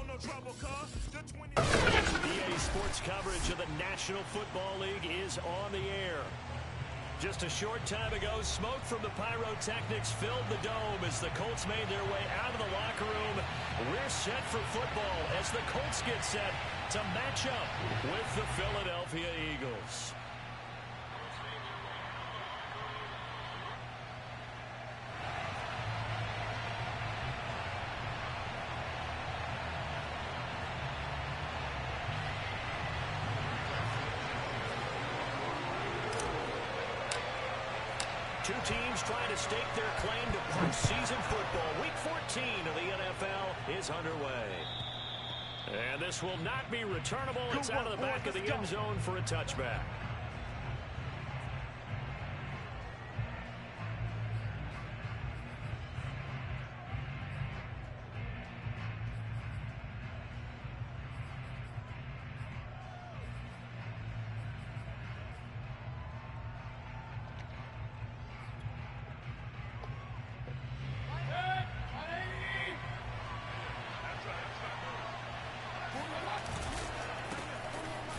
EA Sports coverage of the National Football League is on the air. Just a short time ago, smoke from the pyrotechnics filled the dome as the Colts made their way out of the locker room. We're set for football as the Colts get set to match up with the Philadelphia Eagles. Two teams trying to stake their claim to postseason football. Week 14 of the NFL is underway. And this will not be returnable. It's out of the back of the end zone for a touchback.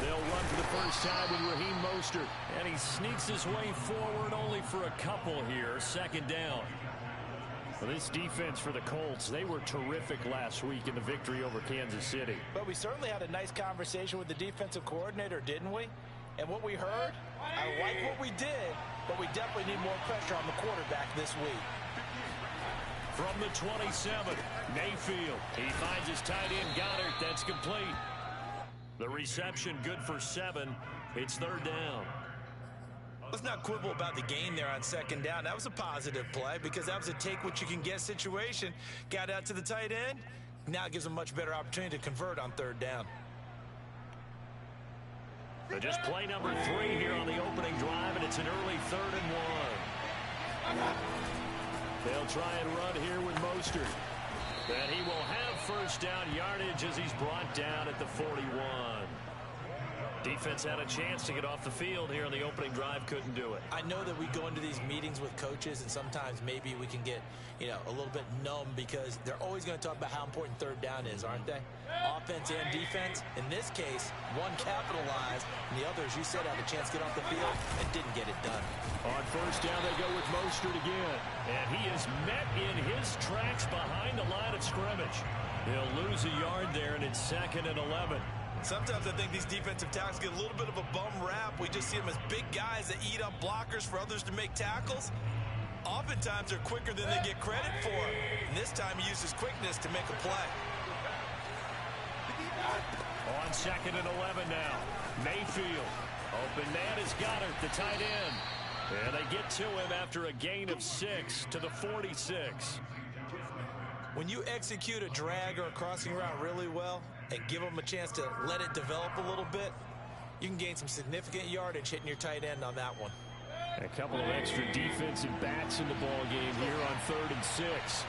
They'll run for the first time with Raheem Mostert. And he sneaks his way forward only for a couple here. Second down. Well, this defense for the Colts, they were terrific last week in the victory over Kansas City. But we certainly had a nice conversation with the defensive coordinator, didn't we? And what we heard, I like what we did, but we definitely need more pressure on the quarterback this week. From the 27, Mayfield. He finds his tight end, Goddard. That's complete. The reception good for 7. It's third down. Let's not quibble about the gain there on second down. That was a positive play because that was a take-what-you-can-get situation. Got out to the tight end. Now it gives them a much better opportunity to convert on third down. So just play number 3 here on the opening drive, and it's an early 3rd and 1. They'll try and run here with Mostert. And he will have first down yardage as he's brought down at the 41. Defense had a chance to get off the field here on the opening drive, couldn't do it. I know that we go into these meetings with coaches, and sometimes maybe we can get, a little bit numb because they're always going to talk about how important third down is, aren't they? Offense and defense. In this case, one capitalized, and the other, as you said, had a chance to get off the field and didn't get it done. On first down, they go with Mostert again. And he is met in his tracks behind the line of scrimmage. He'll lose a yard there, and it's 2nd and 11. Sometimes I think these defensive tackles get a little bit of a bum rap. We just see them as big guys that eat up blockers for others to make tackles. Oftentimes, they're quicker than they get credit for. And this time, he uses quickness to make a play. On 2nd and 11 now. Mayfield. Open man is Goddard, the tight end. And they get to him after a gain of 6 to the 46. When you execute a drag or a crossing route really well and give them a chance to let it develop a little bit, you can gain some significant yardage hitting your tight end on that one. A couple of extra defensive backs in the ball game here on 3rd and 6.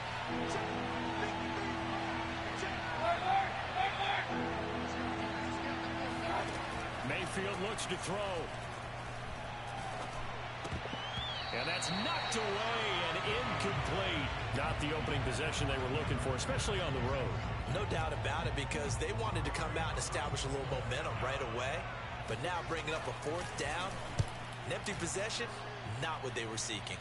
Mayfield looks to throw. And that's knocked away and incomplete. Not the opening possession they were looking for, especially on the road. No doubt about it, because they wanted to come out and establish a little momentum right away. But now bringing up a 4th down, an empty possession, not what they were seeking.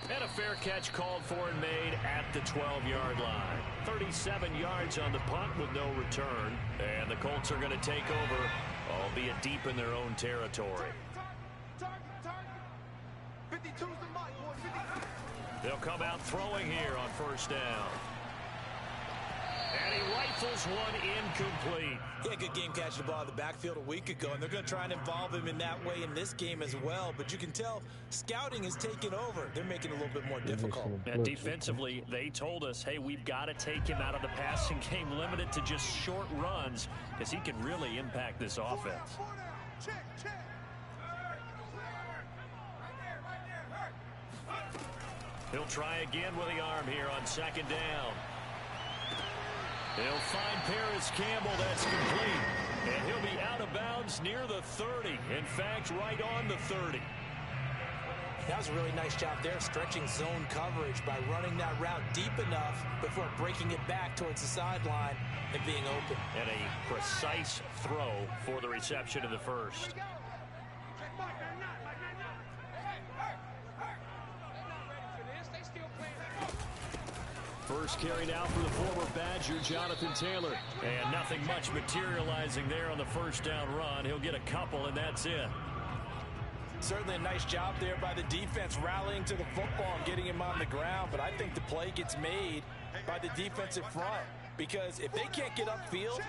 And a fair catch called for and made at the 12-yard line. 37 yards on the punt with no return. And the Colts are going to take over, albeit deep in their own territory. They'll come out throwing here on first down. And he rifles one incomplete. Yeah, good game catching the ball in the backfield a week ago, and they're going to try and involve him in that way in this game as well. But you can tell scouting is taking over. They're making it a little bit more difficult. And defensively, they told us, hey, we've got to take him out of the passing game, limited to just short runs, because he can really impact this offense. He'll try again with the arm here on 2nd down. He'll find Paris Campbell. That's complete. And he'll be out of bounds near the 30. In fact, right on the 30. That was a really nice job there, stretching zone coverage by running that route deep enough before breaking it back towards the sideline and being open. And a precise throw for the reception of the first. First carry now for the former Badger, Jonathan Taylor. And nothing much materializing there on the first down run. He'll get a couple, and that's it. Certainly a nice job there by the defense rallying to the football and getting him on the ground. But I think the play gets made by the defensive front. Because if they can't get upfield,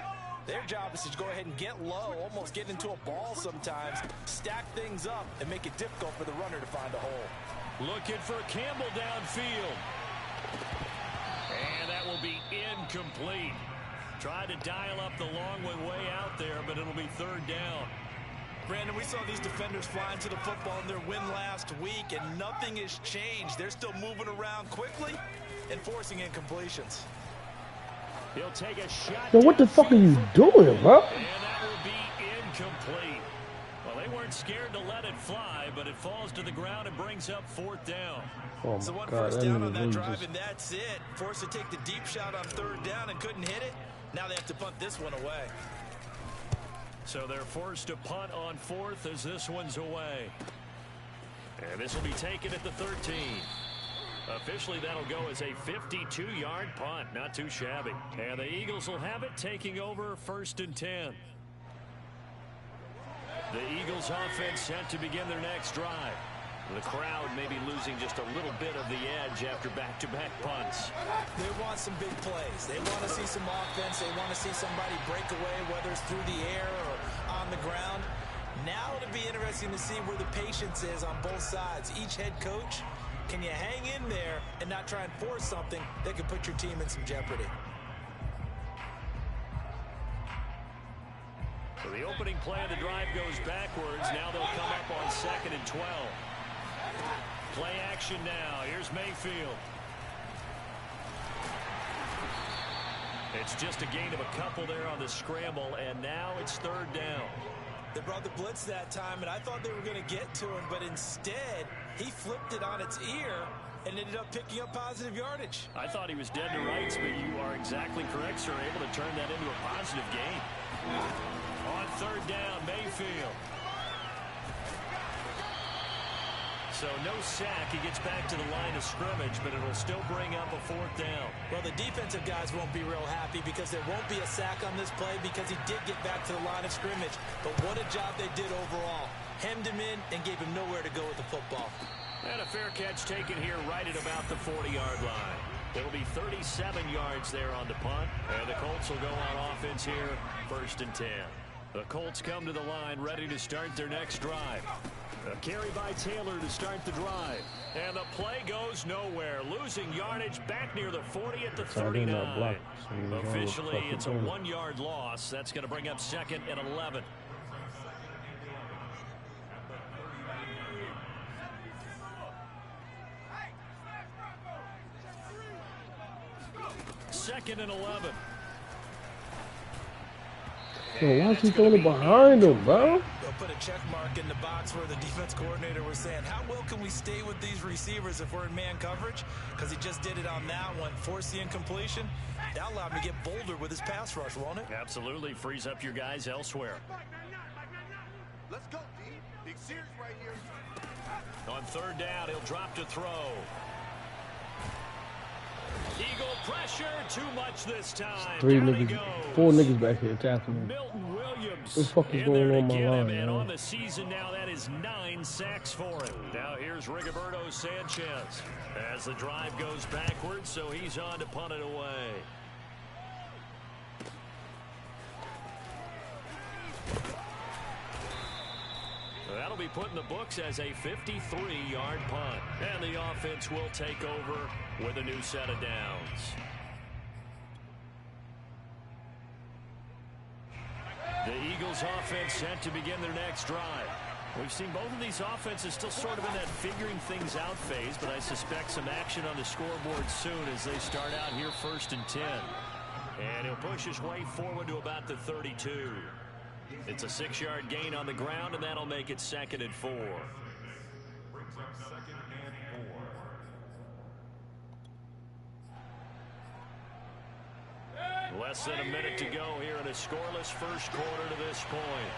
their job is to go ahead and get low, almost get into a ball sometimes, stack things up, and make it difficult for the runner to find a hole. Looking for Campbell downfield. And that will be incomplete. Tried to dial up the long one way out there, but it'll be third down. Brandon, we saw these defenders flying to the football in their win last week, and nothing has changed. They're still moving around quickly and forcing incompletions. He'll take a shot. So what the fuck are you doing, bro? And that will be incomplete. Well, they weren't scared to let it fly, but it falls to the ground and brings up fourth down. Oh so one God, first down on that drive, and that's it. Forced to take the deep shot on third down and couldn't hit it. Now they have to punt this one away. So they're forced to punt on fourth as this one's away. And this will be taken at the 13. Officially, that'll go as a 52-yard punt. Not too shabby. And the Eagles will have it, taking over first and 10. The Eagles offense set to begin their next drive. The crowd may be losing just a little bit of the edge after back-to-back punts. They want some big plays. They want to see some offense. They want to see somebody break away, whether it's through the air or on the ground. Now it'll be interesting to see where the patience is on both sides. Each head coach, can you hang in there and not try and force something that could put your team in some jeopardy? So the opening play of the drive goes backwards. Now they'll come up on 2nd and 12. Play action now. Here's Mayfield. It's just a gain of a couple there on the scramble, and now it's third down. They brought the blitz that time, and I thought they were going to get to him, but instead he flipped it on its ear and ended up picking up positive yardage. I thought he was dead to rights, but you are exactly correct, sir. Able to turn that into a positive gain. On third down, Mayfield. So no sack. He gets back to the line of scrimmage, but it'll still bring up a fourth down. Well, the defensive guys won't be real happy because there won't be a sack on this play because he did get back to the line of scrimmage. But what a job they did overall. Hemmed him in and gave him nowhere to go with the football. And a fair catch taken here right at about the 40-yard line. It'll be 37 yards there on the punt. And the Colts will go on offense here, first and 10. The Colts come to the line ready to start their next drive. A carry by Taylor to start the drive. And the play goes nowhere. Losing yardage back near the 40 at the 39. Officially, it's a 1-yard loss. That's going to bring up 2nd and 11. Second and 11. Yo, why is he throwing it behind him, bro? They'll put a check mark in the box where the defense coordinator was saying, how well can we stay with these receivers if we're in man coverage? Because he just did it on that one. Force the incompletion. That allowed him to get bolder with his pass rush, won't it? Absolutely. Frees up your guys elsewhere. Let's go, D. Big series right here. On third down, he'll drop to throw. Eagle pressure, too much this time. Four niggas back here tackling. Milton Williams. What the fuck is going on my line, and man? on the season now, that is 9 sacks for him. Now here's Rigoberto Sanchez as the drive goes backwards, so he's on to punt it away. That'll be put in the books as a 53-yard punt. And the offense will take over with a new set of downs. The Eagles offense set to begin their next drive. We've seen both of these offenses still sort of in that figuring things out phase, but I suspect some action on the scoreboard soon as they start out here first and 10. And he'll push his way forward to about the 32. It's a 6-yard gain on the ground, and that'll make it 2nd and 4. Less than a minute to go here in a scoreless first quarter to this point.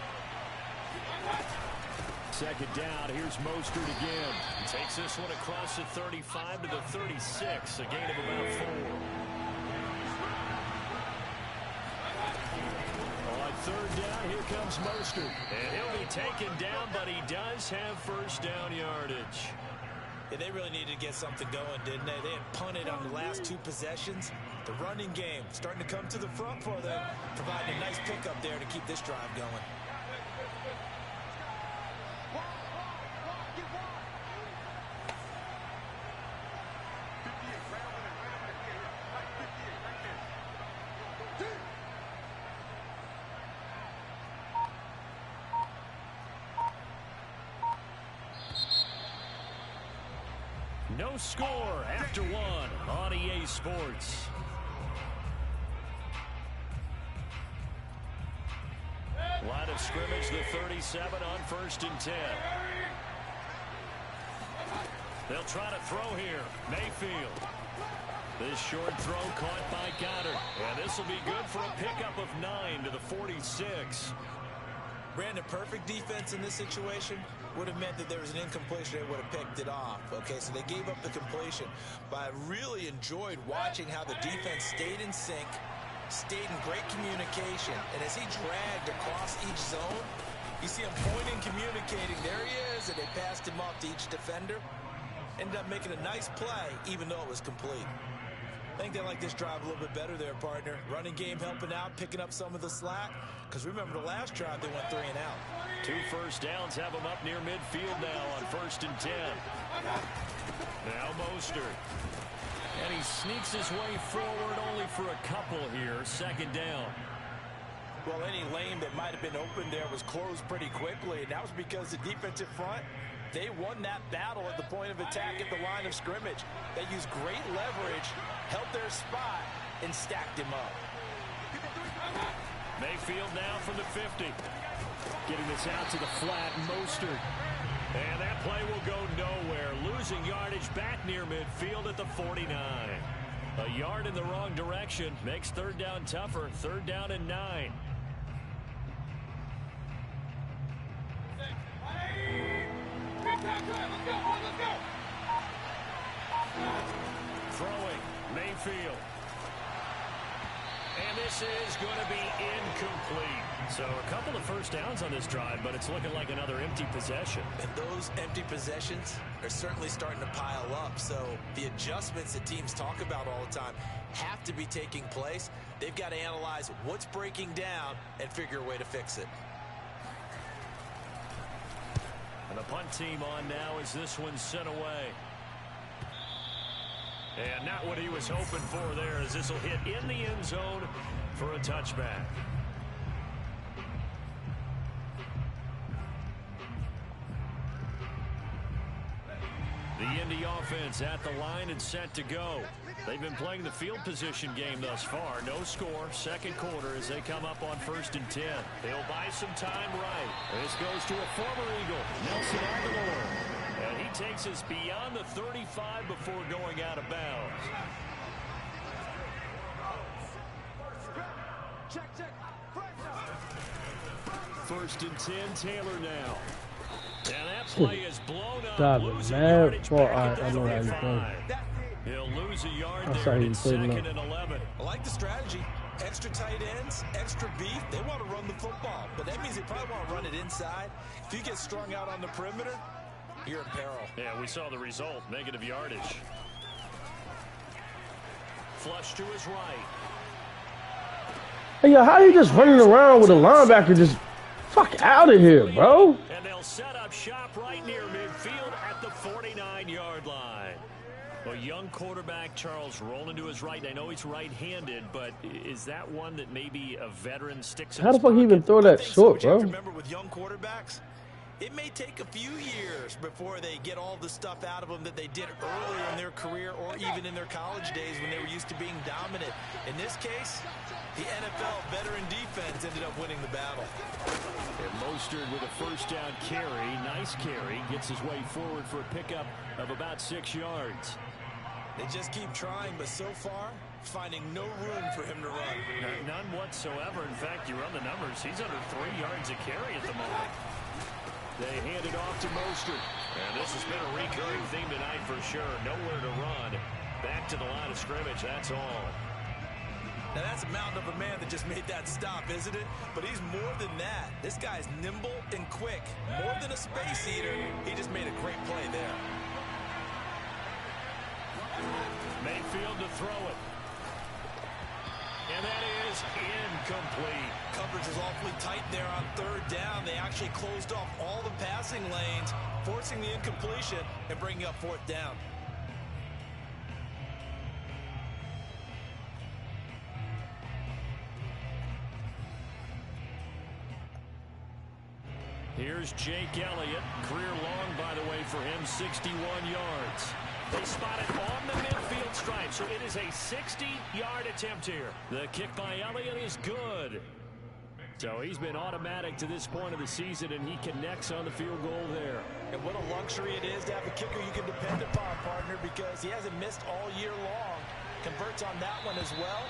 Second down, here's Mostert again. He takes this one across the 35 to the 36, a gain of about 4. On third down, here comes Mostert. And he'll be taken down, but he does have first down yardage. Yeah, they really needed to get something going, didn't they? They had punted on the last 2 possessions. The running game starting to come to the front for them, providing a nice pickup there to keep this drive going. No score after 1 on EA Sports. Line of scrimmage, the 37 on 1st and 10. They'll try to throw here. Mayfield. This short throw caught by Goddard. And this will be good for a pickup of 9 to the 46. Brandon, perfect defense in this situation would have meant that there was an incompletion. They would have picked it off. Okay, so they gave up the completion. But I really enjoyed watching how the defense stayed in sync, stayed in great communication. And as he dragged across each zone, you see him pointing, communicating. There he is, and they passed him off to each defender. Ended up making a nice play, even though it was complete. I think they like this drive a little bit better there, partner. Running game helping out, picking up some of the slack. Because remember, the last drive, they went 3 and out. 2 first downs have them up near midfield now on 1st and 10. Now Mostert. And he sneaks his way forward only for a couple here. 2nd down. Well, any lane that might have been open there was closed pretty quickly. And that was because the defensive front, they won that battle at the point of attack at the line of scrimmage. They used great leverage, held their spot, and stacked him up. Mayfield now from the 50. Getting this out to the flat, Mostert. And that play will go nowhere. Losing yardage back near midfield at the 49. A yard in the wrong direction makes 3rd down tougher. 3rd down and 9. Throwing, Mayfield. And this is going to be incomplete. So a couple of first downs on this drive, but it's looking like another empty possession. And those empty possessions are certainly starting to pile up. So the adjustments that teams talk about all the time have to be taking place. They've got to analyze what's breaking down and figure a way to fix it. And the punt team on now as this one's sent away. And not what he was hoping for there, as this will hit in the end zone for a touchback. The Indy offense at the line and set to go. They've been playing the field position game thus far. No score, 2nd quarter as they come up on 1st and 10. They'll buy some time right. This goes to a former Eagle, Nelson Aguilar. And he takes us beyond the 35 before going out of bounds. First and 10, Taylor now. And that play is blown up. Losing yardage back at the 45. He'll lose a yard there in 2nd and 11. I like the strategy. Extra tight ends, extra beef. They want to run the football, but that means they probably want to run it inside. If you get strung out on the perimeter, you're in peril. Yeah, we saw the result. Negative yardage. Flush to his right. Hey, yo, how you just running around with a linebacker just fuck out of here, bro? And they'll set up shop right near midfield at the 49-yard line. A young quarterback, Charles, rolling to his right. I know he's right-handed, but is that one that maybe a veteran sticks in How the his fuck he even throw that short, so, bro? Remember, with young quarterbacks, it may take a few years before they get all the stuff out of them that they did earlier in their career or even in their college days when they were used to being dominant. In this case, the NFL veteran defense ended up winning the battle. And Mostert with a first down carry. Nice carry. Gets his way forward for a pickup of about 6 yards. They just keep trying, but so far, finding no room for him to run. None whatsoever. In fact, you run the numbers. He's under 3 yards a carry at the moment. They hand it off to Mostert. And this has been a recurring theme tonight for sure. Nowhere to run. Back to the line of scrimmage, that's all. Now that's a mountain of a man that just made that stop, isn't it? But he's more than that. This guy's nimble and quick. More than a space eater. He just made a great play there. Mayfield to throw it. And that is incomplete. Coverage was awfully tight there on third down. They actually closed off all the passing lanes, forcing the incompletion and bringing up fourth down. Here's Jake Elliott. Career long, by the way, for him, 61 yards. They spot it on the midfield stripe, so it is a 60-yard attempt here. The kick by Elliott is good. So he's been automatic to this point of the season, and he connects on the field goal there. And what a luxury it is to have a kicker you can depend upon, partner, because he hasn't missed all year long. Converts on that one as well,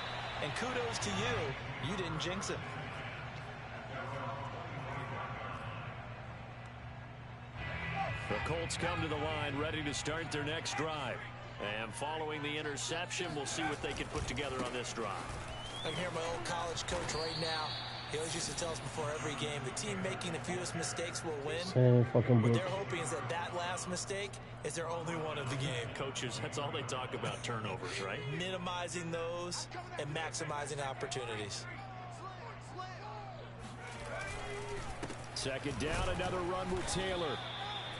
and kudos to you. You didn't jinx him. The Colts come to the line, ready to start their next drive. And following the interception, we'll see what they can put together on this drive. I can hear my old college coach right now. He always used to tell us before every game, the team making the fewest mistakes will win. Same fucking What book. they're hoping is that last mistake is their only one of the game. Coaches, that's all they talk about, turnovers, right? Minimizing those and maximizing opportunities. Second down, another run with Taylor.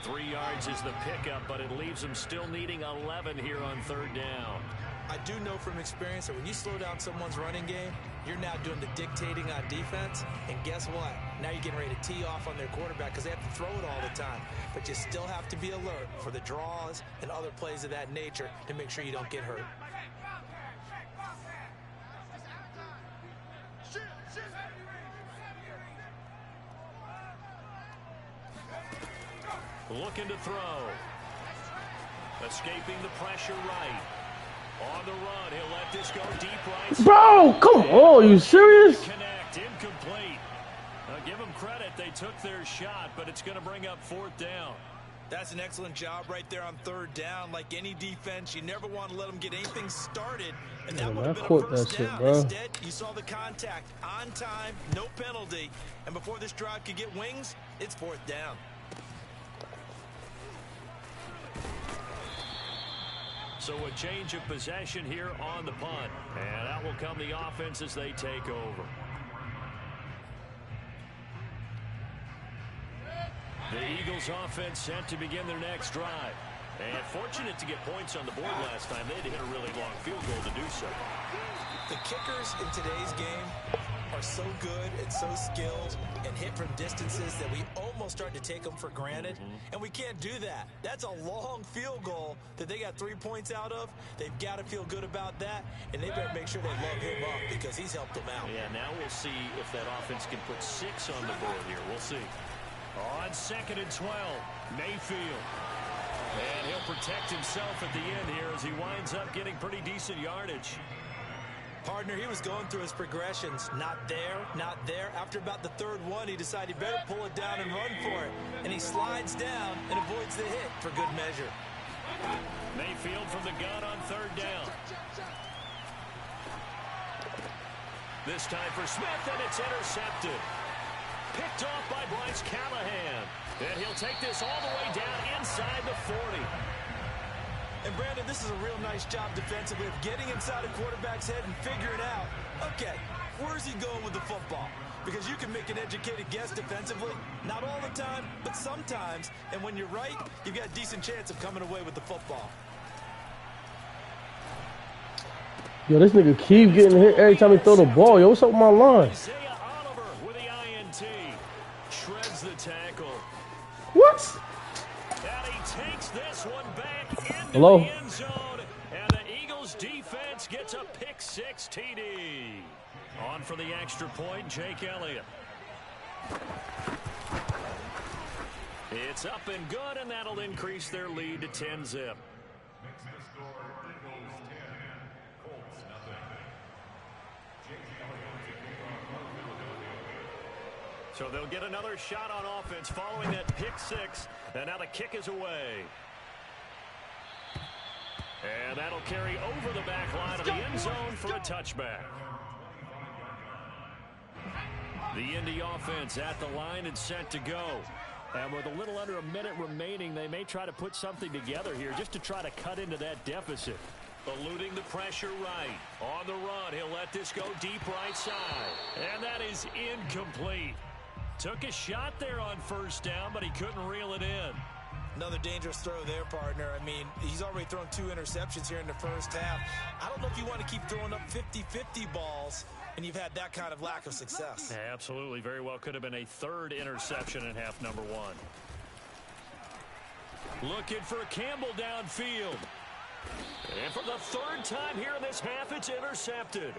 3 yards is the pickup, but it leaves them still needing 11 here on third down. I do know from experience that when you slow down someone's running game, you're now doing the dictating on defense. And guess what? Now you're getting ready to tee off on their quarterback because they have to throw it all the time. But you still have to be alert for the draws and other plays of that nature to make sure you don't get hurt. Looking to throw. Escaping the pressure right. On the run, he'll let this go deep right. Bro, come on, you serious? Connect, incomplete. Give them credit, they took their shot, but it's going to bring up fourth down. That's an excellent job right there on third down. Like any defense, you never want to let them get anything started. And that would have been a first down. Instead, you saw the contact on time, no penalty. And before this drive could get wings, it's fourth down. So a change of possession here on the punt. And out will come the offense as they take over. The Eagles offense set to begin their next drive. And fortunate to get points on the board last time. They had to hit a really long field goal to do so. The kickers in today's game are so good and so skilled and hit from distances that we almost start to take them for granted. And we can't do that. That's a long field goal that they got 3 points out of. They've got to feel good about that, and they better make sure they love him up because he's helped them out. Yeah, now we'll see if that offense can put 6 on the board here. We'll see. On 2nd and 12, Mayfield. And he'll protect himself at the end here as he winds up getting pretty decent yardage. Partner, he was going through his progressions. Not there, not there. After about the third one, he decided he better pull it down and run for it. And he slides down and avoids the hit for good measure. Mayfield from the gun on third down. This time for Smith, and it's intercepted. Picked off by Bryce Callahan. And he'll take this all the way down inside the 40. And Brandon, this is a real nice job defensively of getting inside a quarterback's head and figuring out, okay, where's he going with the football? Because you can make an educated guess defensively, not all the time, but sometimes. And when you're right, you've got a decent chance of coming away with the football. Yo, this nigga keep getting hit every time he throw the ball. Yo, what's up with my line? Isaiah Oliver with the INT. Shreds the tackle. What? And he takes this one back into Hello? the end zone. And the Eagles defense gets a pick-6 TD. On for the extra point, Jake Elliott. It's up and good, and that'll increase their lead to 10-zip. So they'll get another shot on offense following that pick six. And now the kick is away. And that'll carry over the back line of the end zone for a touchback. The Indy offense at the line and set to go. And with a little under a minute remaining, they may try to put something together here just to try to cut into that deficit. Eluding the pressure right. On the run, he'll let this go deep right side. And that is incomplete. Took a shot there on first down, but he couldn't reel it in. Another dangerous throw there, partner. I mean, he's already thrown 2 interceptions here in the first half. I don't know if you want to keep throwing up 50-50 balls, and you've had that kind of lack of success. Yeah, absolutely. Very well could have been a 3rd interception in half number 1. Looking for Campbell downfield. And for the 3rd time here in this half, it's intercepted.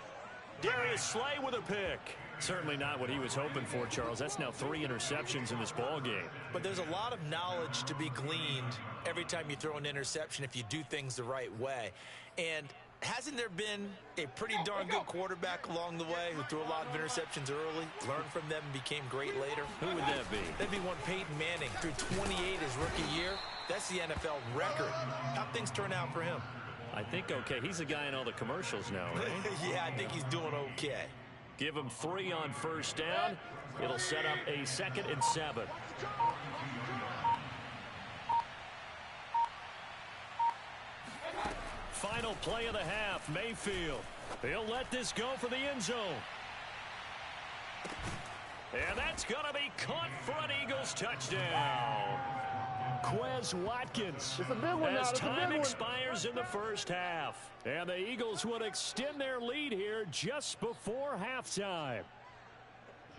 Darius Slay with a pick. Certainly not what he was hoping for, Charles. That's now 3 interceptions in this ball game. But there's a lot of knowledge to be gleaned every time you throw an interception if you do things the right way. And hasn't there been a pretty darn good quarterback along the way who threw a lot of interceptions early, learned from them, and became great later? Who would that be? That'd be one Peyton Manning. Threw 28 his rookie year. That's the NFL record. How'd things turn out for him? I think okay. He's the guy in all the commercials now, right? Yeah, I think he's doing okay. Give him 3 on first down. It'll set up a 2nd and 7. Final play of the half, Mayfield. He'll let this go for the end zone. And that's going to be caught for an Eagles touchdown. Quez Watkins as time expires in the first half. And the Eagles would extend their lead here just before halftime.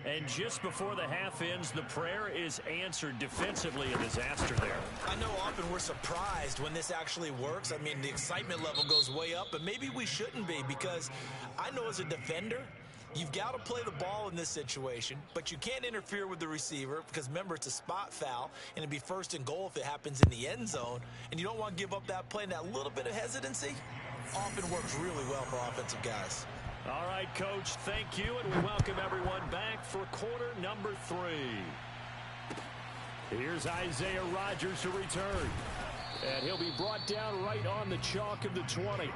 And just before the half ends, the prayer is answered defensively. A disaster there. I know often we're surprised when this actually works. I mean, the excitement level goes way up, but maybe we shouldn't be, because I know as a defender, you've got to play the ball in this situation, but you can't interfere with the receiver because, remember, it's a spot foul, and it'd be 1st and goal if it happens in the end zone, and you don't want to give up that play, and that little bit of hesitancy often works really well for offensive guys. All right, Coach, thank you, and we welcome everyone back for quarter number 3. Here's Isaiah Rodgers to return, and he'll be brought down right on the chalk of the 20.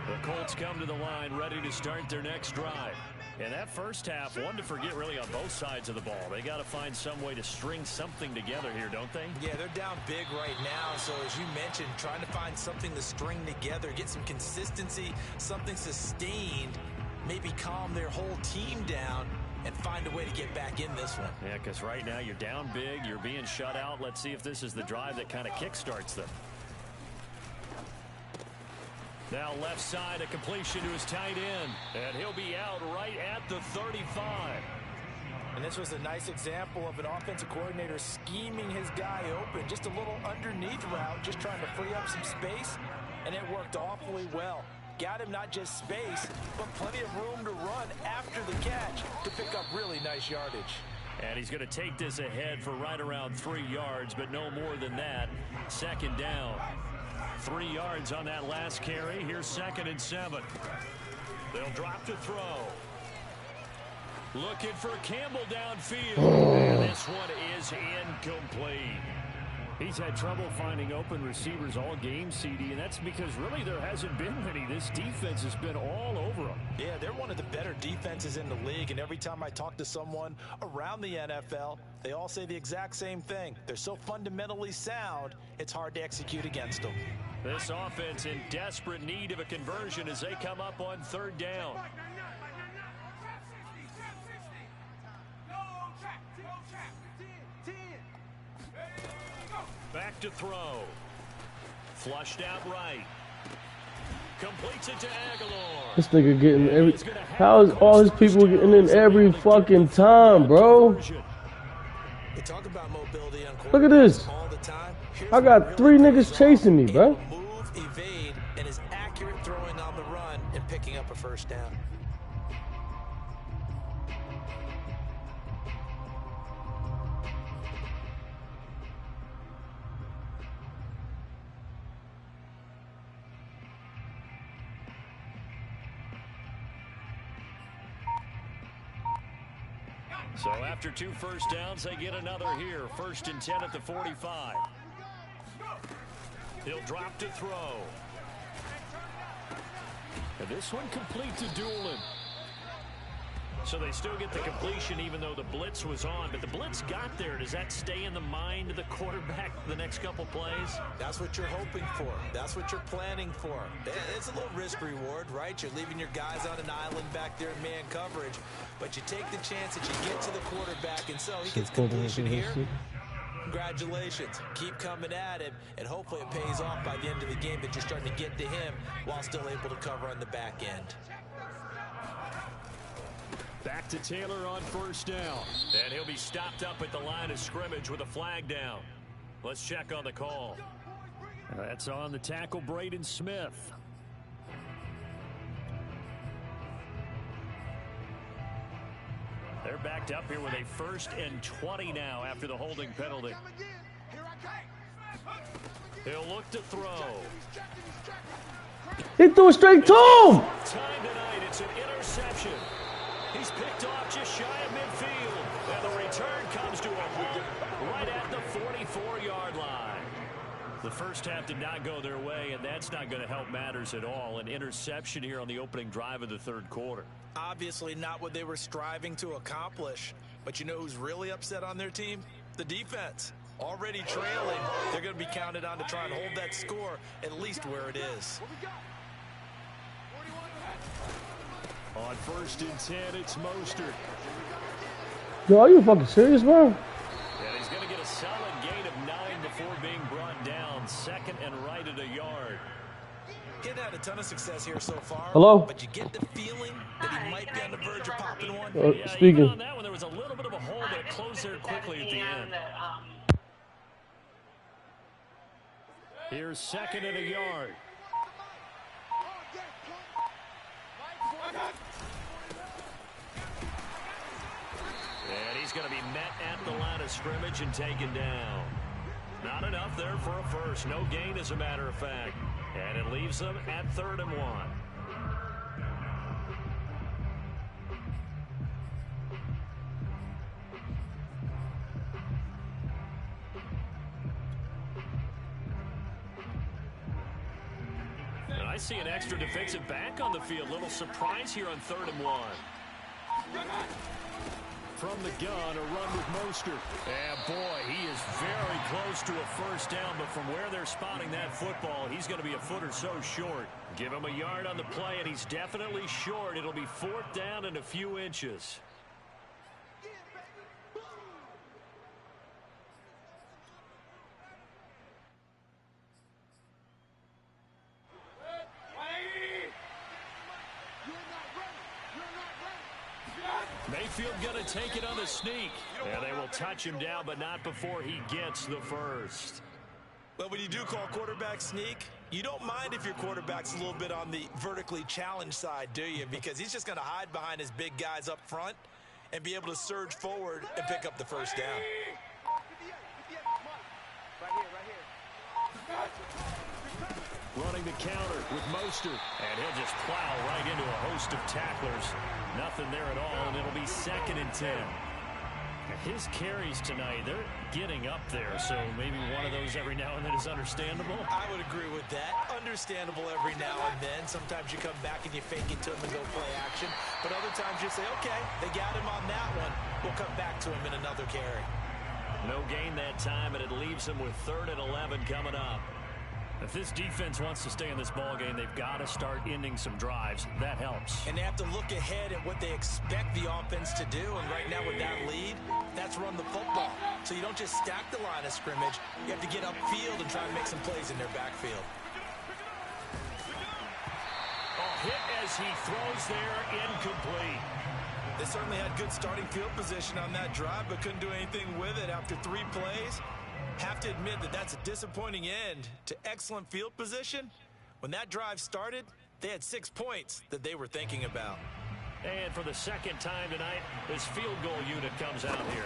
The Colts come to the line ready to start their next drive. And that first half, one to forget really on both sides of the ball. They got to find some way to string something together here, don't they? Yeah, they're down big right now. So as you mentioned, trying to find something to string together, get some consistency, something sustained, maybe calm their whole team down and find a way to get back in this one. Yeah, because right now you're down big, you're being shut out. Let's see if this is the drive that kind of kickstarts them. Now left side, a completion to his tight end. And he'll be out right at the 35. And this was a nice example of an offensive coordinator scheming his guy open. Just a little underneath route, just trying to free up some space. And it worked awfully well. Got him not just space, but plenty of room to run after the catch to pick up really nice yardage. And he's going to take this ahead for right around 3 yards, but no more than that. 2nd down. 3 yards on that last carry. Here's 2nd and 7. They'll drop to throw. Looking for Campbell downfield. And this one is incomplete. He's had trouble finding open receivers all game, CD, and that's because really there hasn't been many. This defense has been all over them. Yeah, they're one of the better defenses in the league, and every time I talk to someone around the NFL, they all say the exact same thing. They're so fundamentally sound, it's hard to execute against them. This offense in desperate need of a conversion as they come up on 3rd down. Back to throw. Flushed out right. Completes it to Aguilar. This nigga getting every... How is all his people getting in every fucking time, bro? They talk about mobility on Look at this. all the time. I got 3 niggas chasing me, bro. Move, evade, and is accurate throwing on the run and picking up a 1st down. So after 2 first downs, they get another here. 1st and 10 at the 45. He'll drop to throw. And this one complete to Doolin. So they still get the completion even though the blitz was on. But the blitz got there. Does that stay in the mind of the quarterback the next couple plays? That's what you're hoping for. That's what you're planning for. It's a little risk reward, right? You're leaving your guys on an island back there in man coverage. But you take the chance that you get to the quarterback. And so he gets completion here. Congratulations. Keep coming at him. And hopefully it pays off by the end of the game that you're starting to get to him while still able to cover on the back end. Back to Taylor on 1st down. And he'll be stopped up at the line of scrimmage with a flag down. Let's check on the call. That's on the tackle, Braden Smith. They're backed up here with a 1st and 20 now after the holding penalty. He'll look to throw. He threw it straight to him. Time tonight, it's an interception. He's picked off just shy of midfield. And the return comes to a halt right at the 44-yard line. The first half did not go their way, and that's not going to help matters at all. An interception here on the opening drive of the 3rd quarter. Obviously not what they were striving to accomplish. But you know who's really upset on their team? The defense. Already trailing. They're going to be counted on to try and hold that score at least where it is. On 1st and 10, it's Mostert. Yo, are you fucking serious, bro? And he's going to get a solid gain of 9 before being brought down. 2nd and right at a yard. Getting had a ton of success here so far. Hello? But you get the feeling that he might be on the verge of popping one. Yeah, speaking. even on that one, there was a little bit of a hole, but it closed there quickly at the end. Here's 2nd and a yard. And he's going to be met at the line of scrimmage and taken down. Not enough there for a first. No gain, as a matter of fact. And it leaves them at 3rd and 1. And I see an extra defensive back on the field. Little surprise here on 3rd and 1. From the gun, a run with Mostert. And boy, he is very close to a first down, but from where they're spotting that football, he's going to be a foot or so short. Give him a yard on the play, and he's definitely short. It'll be 4th down and a few inches. Mayfield going to take it on the sneak. And they will touch him down, but not before he gets the first. Well, when you do call quarterback sneak, you don't mind if your quarterback's a little bit on the vertically challenged side, do you? Because he's just going to hide behind his big guys up front and be able to surge forward and pick up the first down. Running the counter with Mostert. And he'll just plow right into a host of tacklers. Nothing there at all, and it'll be 2nd and 10. His carries tonight, they're getting up there, so maybe one of those every now and then is understandable. I would agree with that. Understandable every now and then. Sometimes you come back and you fake it to him and go play action. But other times you say, okay, they got him on that one. We'll come back to him in another carry. No gain that time, and it leaves him with 3rd and 11 coming up. If this defense wants to stay in this ballgame, they've got to start ending some drives. That helps. And they have to look ahead at what they expect the offense to do. And right now with that lead, that's run the football. So you don't just stack the line of scrimmage. You have to get upfield and try and make some plays in their backfield. Hit as he throws there, incomplete. They certainly had good starting field position on that drive, but couldn't do anything with it after 3 plays. Have to admit that that's a disappointing end to excellent field position. When that drive started, they had 6 points that they were thinking about. And for the 2nd time tonight, this field goal unit comes out here.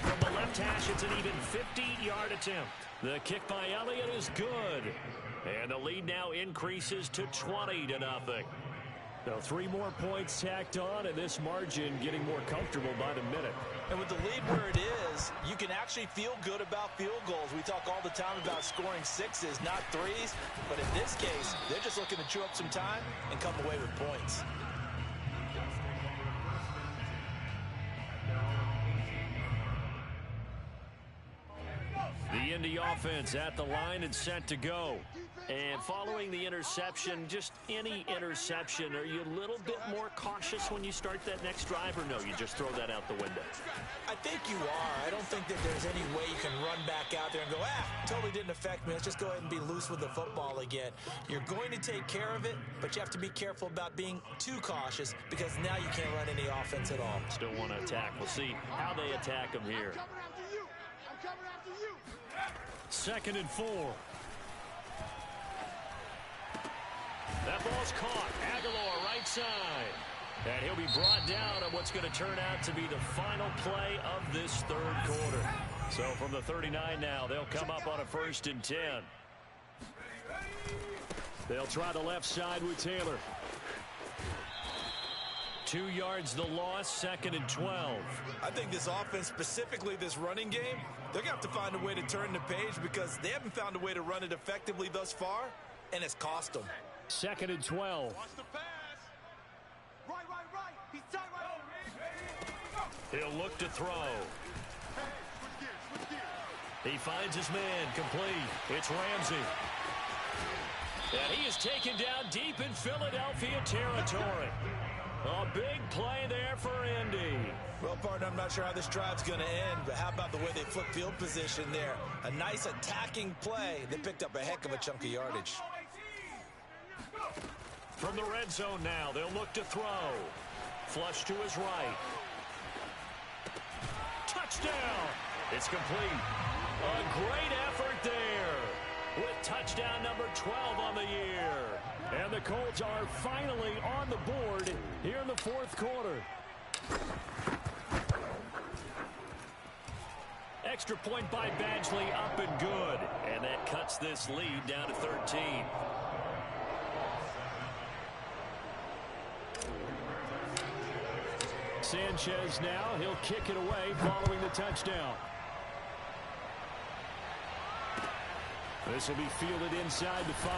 From the left hash, it's an even 50-yard attempt. The kick by Elliott is good. And the lead now increases to 20-0. Now 3 more points tacked on, and this margin getting more comfortable by the minute. And with the lead where it is, you can actually feel good about field goals. We talk all the time about scoring 6s, not 3s. But in this case, they're just looking to chew up some time and come away with points. The Indy offense at the line and set to go. And following the interception, just any interception, are you a little bit more cautious when you start that next drive, or no, you just throw that out the window? I think you are. I don't think that there's any way you can run back out there and go, totally didn't affect me. Let's just go ahead and be loose with the football again. You're going to take care of it, but you have to be careful about being too cautious because now you can't run any offense at all. Still want to attack. We'll see how they attack them here. I'm coming after you. 2nd and 4. That ball's caught. Aguilar right side. And he'll be brought down on what's going to turn out to be the final play of this 3rd quarter. So from the 39 now, they'll come up on a 1st and 10. They'll try the left side with Taylor. 2 yards the loss, 2nd and 12. I think this offense, specifically this running game, they're going to have to find a way to turn the page because they haven't found a way to run it effectively thus far, and it's cost them. 2nd and 12. Watch the pass. Right. He's tight right. He'll look to throw. Hey, switch gears. He finds his man complete. It's Ramsey. And he is taken down deep in Philadelphia territory. A big play there for Indy. Well, partner, I'm not sure how this drive's going to end, but how about the way they flip field position there? A nice attacking play. They picked up a heck of a chunk of yardage. From the red zone now, they'll look to throw. Flush to his right. Touchdown! It's complete. A great effort there with touchdown number 12 on the year. And the Colts are finally on the board here in the 4th quarter. Extra point by Badgley, up and good. And that cuts this lead down to 13. Sanchez now, he'll kick it away following the touchdown. This will be fielded inside the 5.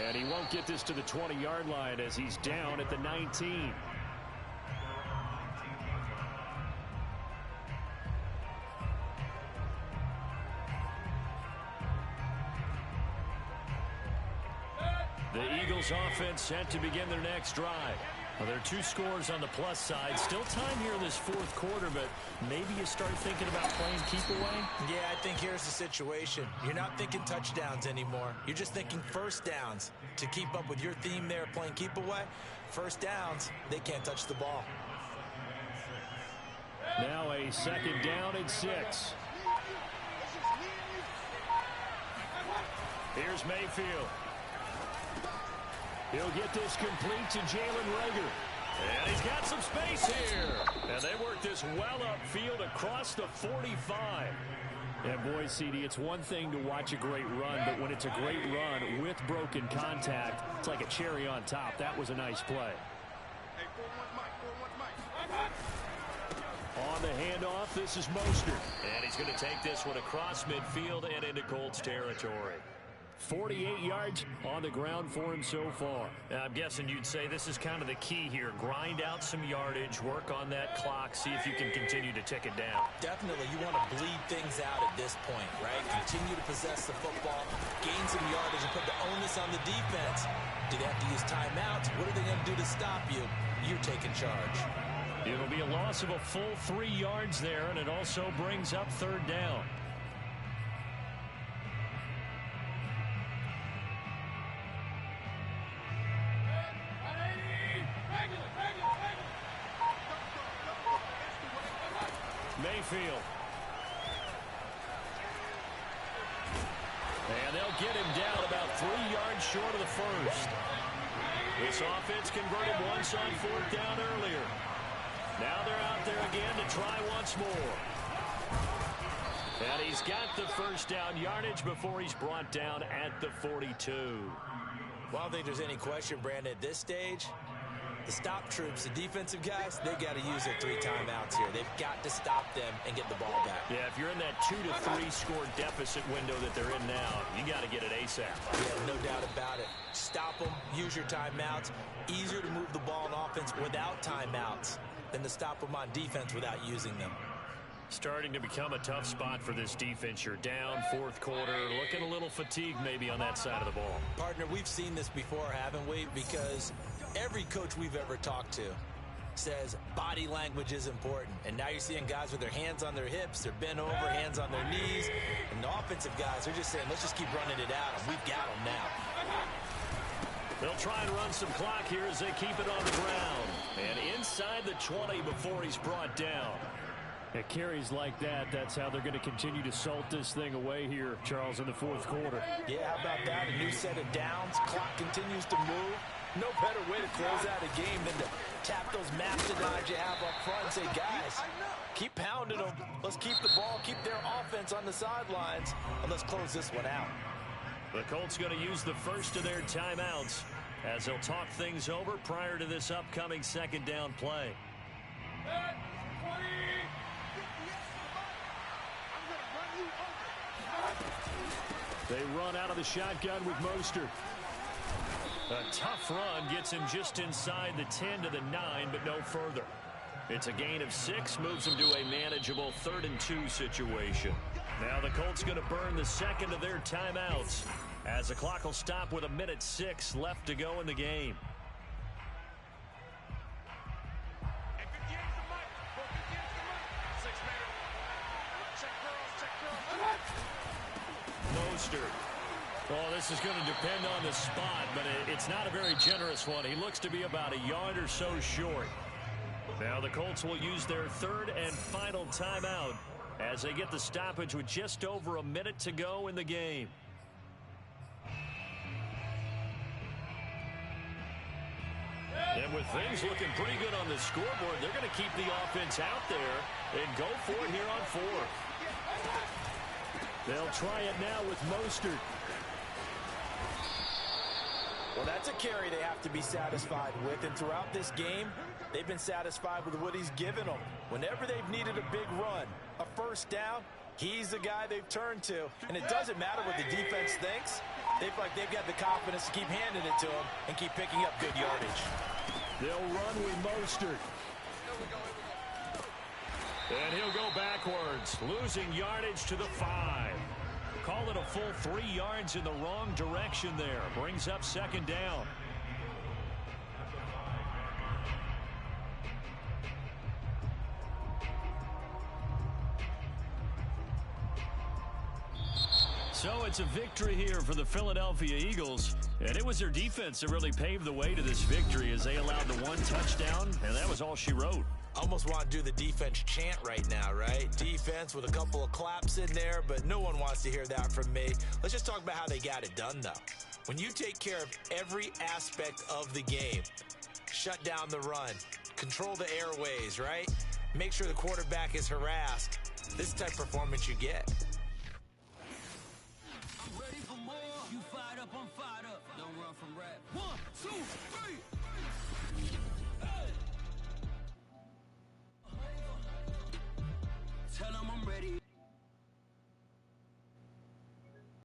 And he won't get this to the 20-yard line as he's down at the 19. The Eagles offense set to begin their next drive. Well, there are 2 scores on the plus side. Still time here in this 4th quarter, but maybe you start thinking about playing keep away? Yeah, I think here's the situation. You're not thinking touchdowns anymore. You're just thinking first downs. To keep up with your theme there, playing keep away, first downs, they can't touch the ball. Now a 2nd down and 6. Here's Mayfield. He'll get this complete to Jalen Reagor. And he's got some space here. And they work this well upfield across the 45. And boy, CD, it's one thing to watch a great run, but when it's a great run with broken contact, it's like a cherry on top. That was a nice play. Hey, 4-1 Mike. On the handoff, this is Mostert. And he's going to take this one across midfield and into Colts territory. 48 yards on the ground for him so far. I'm guessing you'd say this is kind of the key here. Grind out some yardage, work on that clock, see if you can continue to tick it down. Definitely, you want to bleed things out at this point, right? Continue to possess the football, gain some yardage, and put the onus on the defense. Do they have to use timeouts? What are they going to do to stop you? You're taking charge. It'll be a loss of a full 3 yards there, and it also brings up 3rd down. Mayfield. And they'll get him down about 3 yards short of the 1st. This offense converted once on 4th down earlier. Now they're out there again to try once more. And he's got the 1st down yardage before he's brought down at the 42. Well, I don't think there's any question, Brandon, at this stage, the stop troops, the defensive guys, they got to use their 3 timeouts here. They've got to stop them and get the ball back. Yeah, if you're in that 2 to 3 score deficit window that they're in now, you got to get it ASAP. Yeah, no doubt about it. Stop them, use your timeouts. Easier to move the ball on offense without timeouts than to stop them on defense without using them. Starting to become a tough spot for this defense. You're down, fourth quarter, looking a little fatigued maybe on that side of the ball. Partner, we've seen this before, haven't we? Because every coach we've ever talked to says body language is important. And now you're seeing guys with their hands on their hips, they're bent over, hands on their knees. And the offensive guys are just saying, let's just keep running it out, and we've got them now. They'll try and run some clock here as they keep it on the ground. And inside the 20 before he's brought down. At carries like that, that's how they're going to continue to salt this thing away here, Charles, in the fourth quarter. Yeah, how about that? A new set of downs. Clock continues to move. No better way to close out a game than to tap those mastodons you have up front and say, guys, keep pounding them. Let's keep the ball, keep their offense on the sidelines, and let's close this one out. The Colts going to use the first of their timeouts as they'll talk things over prior to this upcoming second down play. They run out of the shotgun with Mostert. A tough run gets him just inside the 10 to the 9, but no further. It's a gain of 6, moves him to a manageable 3rd and 2 situation. Now the Colts going to burn the second of their timeouts as the clock will stop with 1:06 left to go in the game. Mostert. Well, this is going to depend on the spot, but it's not a very generous one. He looks to be about a yard or so short. Now the Colts will use their 3rd and final timeout as they get the stoppage with just over a minute to go in the game. And with things looking pretty good on the scoreboard, they're going to keep the offense out there and go for it here on 4th. They'll try it now with Mostert. Well, that's a carry they have to be satisfied with, and throughout this game, they've been satisfied with what he's given them. Whenever they've needed a big run, a first down, he's the guy they've turned to. And it doesn't matter what the defense thinks. They feel like they've got the confidence to keep handing it to him and keep picking up good yardage. They'll run with Mostert. And he'll go backwards, losing yardage to the 5. Call it a full 3 yards in the wrong direction there. Brings up second down. So it's a victory here for the Philadelphia Eagles. And it was their defense that really paved the way to this victory as they allowed the 1 touchdown, and that was all she wrote. Almost want to do the defense chant right now, right? Defense with a couple of claps in there, but no one wants to hear that from me. Let's just talk about how they got it done, though. When you take care of every aspect of the game, shut down the run, control the airways, right? Make sure the quarterback is harassed. This type of performance you get. I'm ready for more. You fired up, I'm fired up. Don't run from rap. 1, 2, 3.